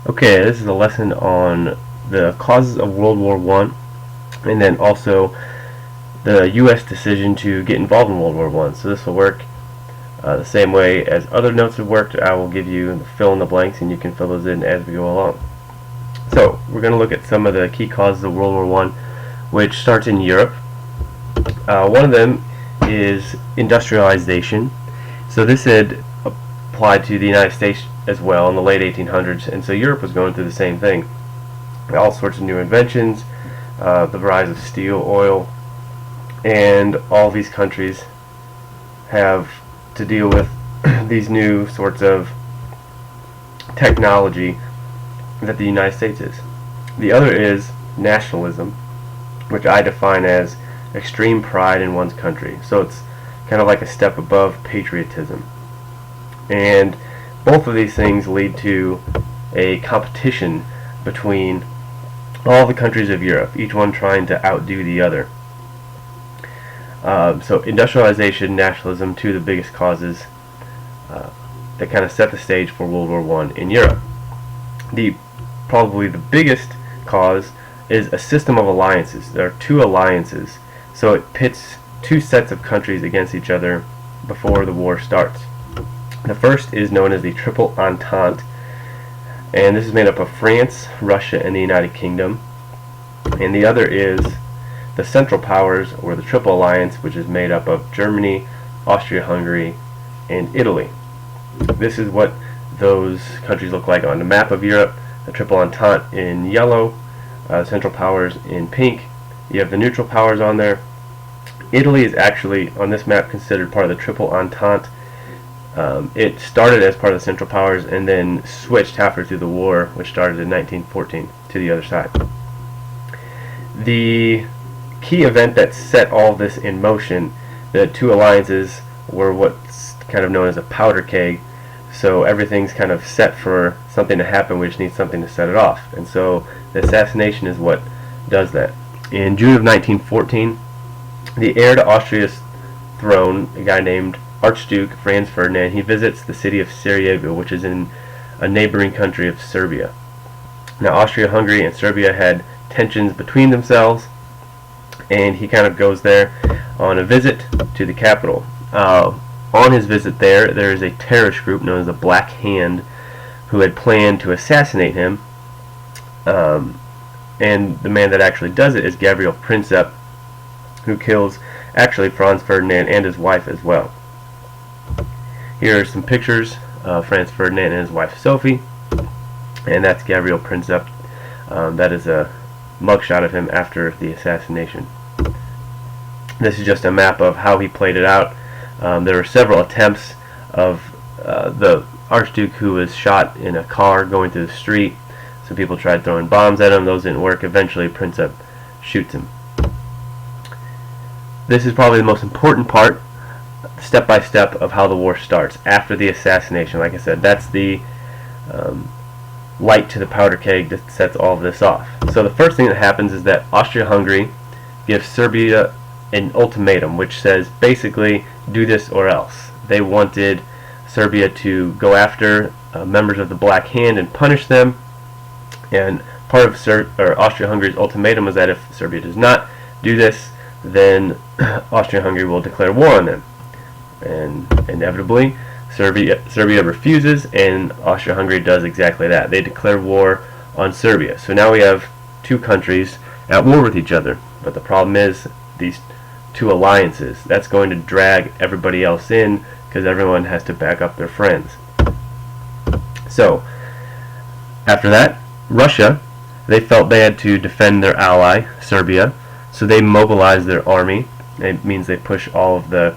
Okay, this is a lesson on the causes of World War One, and then also the U.S. decision to get involved in World War One. So this will work the same way as other notes have worked. I will give you the fill in the blanks, and you can fill those in as we go along. So we're going to look at some of the key causes of World War One, which starts in Europe. One of them is industrialization. So this had applied to the United States as well in the late 1800s, and so Europe was going through the same thing. All sorts of new inventions, the rise of steel, oil, and all these countries have to deal with these new sorts of technology that the United States is. The other is nationalism, which I define as extreme pride in one's country. So it's kind of like a step above patriotism. And both of these things lead to a competition between all the countries of Europe, each one trying to outdo the other. So industrialization, nationalism, two of the biggest causes that kind of set the stage for World War One in Europe. Probably the biggest cause is a system of alliances. There are two alliances, so it pits two sets of countries against each other before the war starts. The first is known as the Triple Entente, and this is made up of France, Russia, and the United Kingdom. And the other is the Central Powers, or the Triple Alliance, which is made up of Germany, Austria-Hungary, and Italy. This is what those countries look like on the map of Europe. The Triple Entente in yellow, Central Powers in pink. You have the neutral powers on there. Italy is actually, on this map, considered part of the Triple Entente. It started as part of the Central Powers and then switched halfway through the war, which started in 1914, to the other side. The key event that set all this in motion, the two alliances were what's kind of known as a powder keg. So everything's kind of set for something to happen, we just need something to set it off. And so the assassination is what does that. In June of 1914, the heir to Austria's throne, a guy named Archduke Franz Ferdinand, he visits the city of Sarajevo, which is in a neighboring country of Serbia. Now Austria-Hungary and Serbia had tensions between themselves, and he kind of goes there on a visit to the capital. On his visit there is a terrorist group known as the Black Hand who had planned to assassinate him, and the man that actually does it is Gabriel Princip, who kills actually Franz Ferdinand and his wife as well. Here are some pictures of Franz Ferdinand and his wife Sophie, and that's Gabriel Princip. That is a mugshot of him after the assassination. This is just a map of how he played it out. There were several attempts of the Archduke, who was shot in a car going through the street. Some people tried throwing bombs at him. Those didn't work. Eventually, Princip shoots him. This is probably the most important part, step by step, of how the war starts after the assassination. Like I said, that's the light to the powder keg that sets all of this off. So the first thing that happens is that Austria-Hungary gives Serbia an ultimatum, which says basically do this or else. They wanted Serbia to go after members of the Black Hand and punish them, and part of Austria-Hungary's ultimatum was that if Serbia does not do this, then Austria-Hungary will declare war on them. And inevitably, Serbia refuses, and Austria-Hungary does exactly that. They declare war on Serbia. So now we have two countries at war with each other. But the problem is these two alliances. That's going to drag everybody else in because everyone has to back up their friends. So after that, Russia, they felt they had to defend their ally, Serbia, so they mobilized their army. It means they push all of the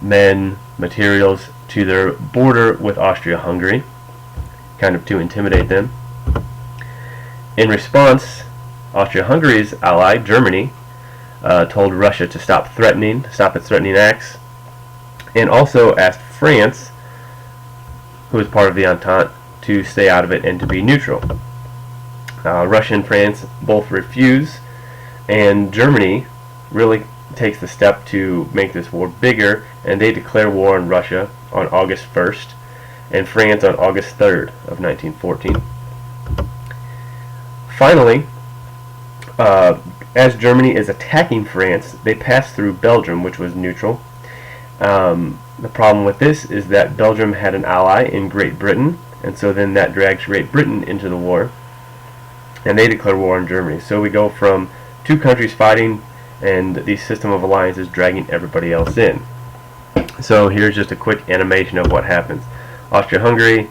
men, materials to their border with Austria-Hungary, kind of to intimidate them. In response, Austria-Hungary's ally, Germany, told Russia to stop its threatening acts, and also asked France, who was part of the Entente, to stay out of it and to be neutral. Russia and France both refuse, and Germany really takes the step to make this war bigger, and they declare war on Russia on August 1st, and France on August 3rd of 1914. Finally, as Germany is attacking France, they pass through Belgium, which was neutral. The problem with this is that Belgium had an ally in Great Britain, and so then that drags Great Britain into the war, and they declare war on Germany. So we go from two countries fighting, and the system of alliances dragging everybody else in. So here's just a quick animation of what happens. Austria-Hungary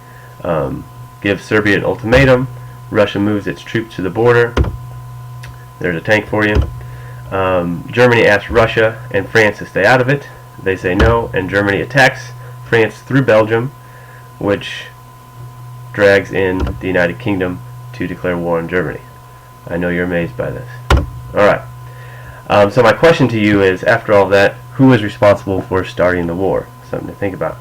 gives Serbia an ultimatum. Russia moves its troops to the border. There's a tank for you. Germany asks Russia and France to stay out of it. They say no, and Germany attacks France through Belgium, which drags in the United Kingdom to declare war on Germany. I know you're amazed by this. Alright. So my question to you is, after all that, who was responsible for starting the war? Something to think about.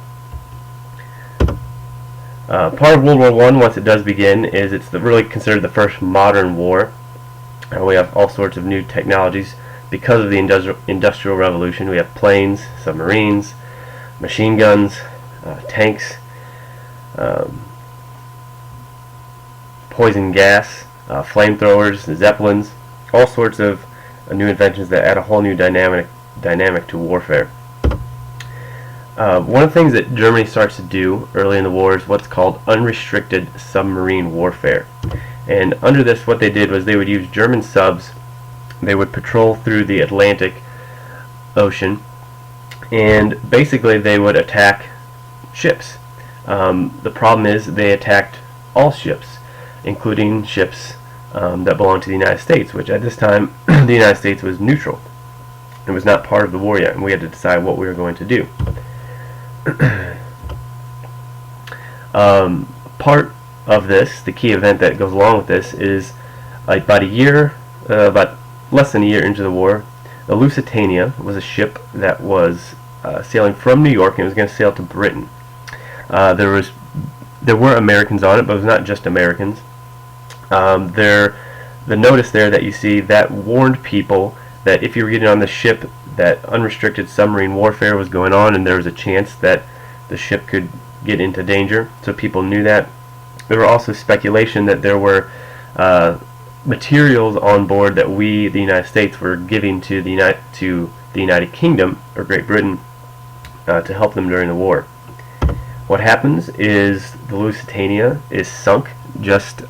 Part of World War I, once it does begin, is it's really considered the first modern war. We have all sorts of new technologies because of the Industrial Revolution. We have planes, submarines, machine guns, tanks, poison gas, flamethrowers, zeppelins, all sorts of new inventions that add a whole new dynamic to warfare. One of the things that Germany starts to do early in the war is what's called unrestricted submarine warfare. And under this, what they did was they would use German subs. They would patrol through the Atlantic Ocean, and basically they would attack ships. The problem is they attacked all ships, including ships that belonged to the United States, which at this time the United States was neutral. It was not part of the war yet, and we had to decide what we were going to do. Part of this, the key event that goes along with this, is about less than a year into the war, the Lusitania was a ship that was sailing from New York and it was going to sail to Britain. There were Americans on it, but it was not just Americans. The notice there that you see that warned people that if you were getting on the ship, that unrestricted submarine warfare was going on, and there was a chance that the ship could get into danger. So people knew that. There were also speculation that there were materials on board that we, the United States, were giving to the United Kingdom or Great Britain to help them during the war. What happens is the Lusitania is sunk just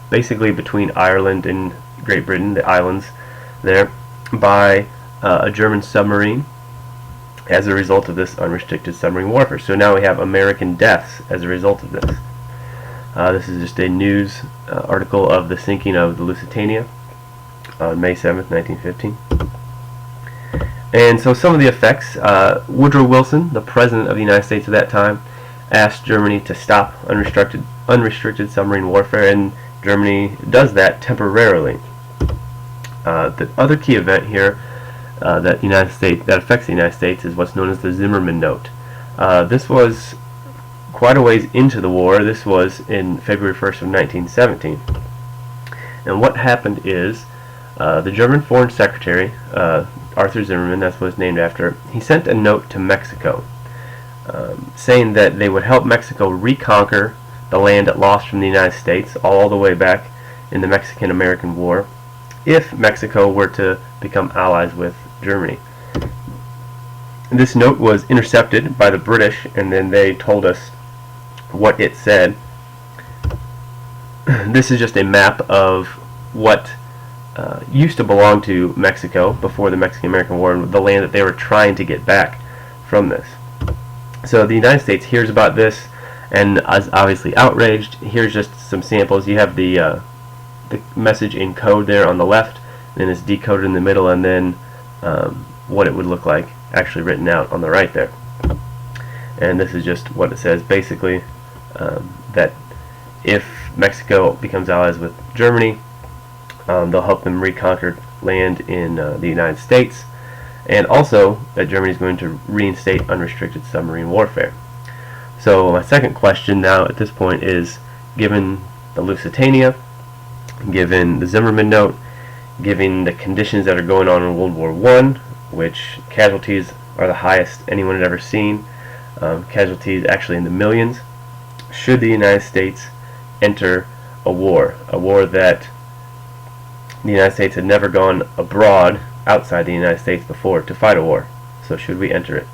basically between Ireland and Great Britain, the islands there, by a German submarine as a result of this unrestricted submarine warfare. So now we have American deaths as a result of this. This is just a news article of the sinking of the Lusitania on May 7th, 1915. And so some of the effects, Woodrow Wilson, the President of the United States at that time, asked Germany to stop unrestricted submarine warfare, and Germany does that temporarily. The other key event here that affects the United States is what's known as the Zimmermann Note. This was quite a ways into the war. This was in February 1st of 1917. And what happened is the German Foreign Secretary, Arthur Zimmermann, that's what it's named after, he sent a note to Mexico saying that they would help Mexico reconquer the land it lost from the United States all the way back in the Mexican-American War if Mexico were to become allies with Germany. This note was intercepted by the British, and then they told us what it said. This is just a map of what used to belong to Mexico before the Mexican-American War, the land that they were trying to get back from this. So the United States hears about this and is obviously outraged. Here's just some samples. You have the message in code there on the left, then it's decoded in the middle, and then what it would look like actually written out on the right there. And this is just what it says, basically, that if Mexico becomes allies with Germany, they'll help them reconquer land in the United States, and also that Germany is going to reinstate unrestricted submarine warfare. So my second question now at this point is, given the Lusitania, given the Zimmermann Note, given the conditions that are going on in World War I, which casualties are the highest anyone had ever seen, casualties actually in the millions, should the United States enter a war that the United States had never gone abroad outside the United States before to fight a war. So should we enter it?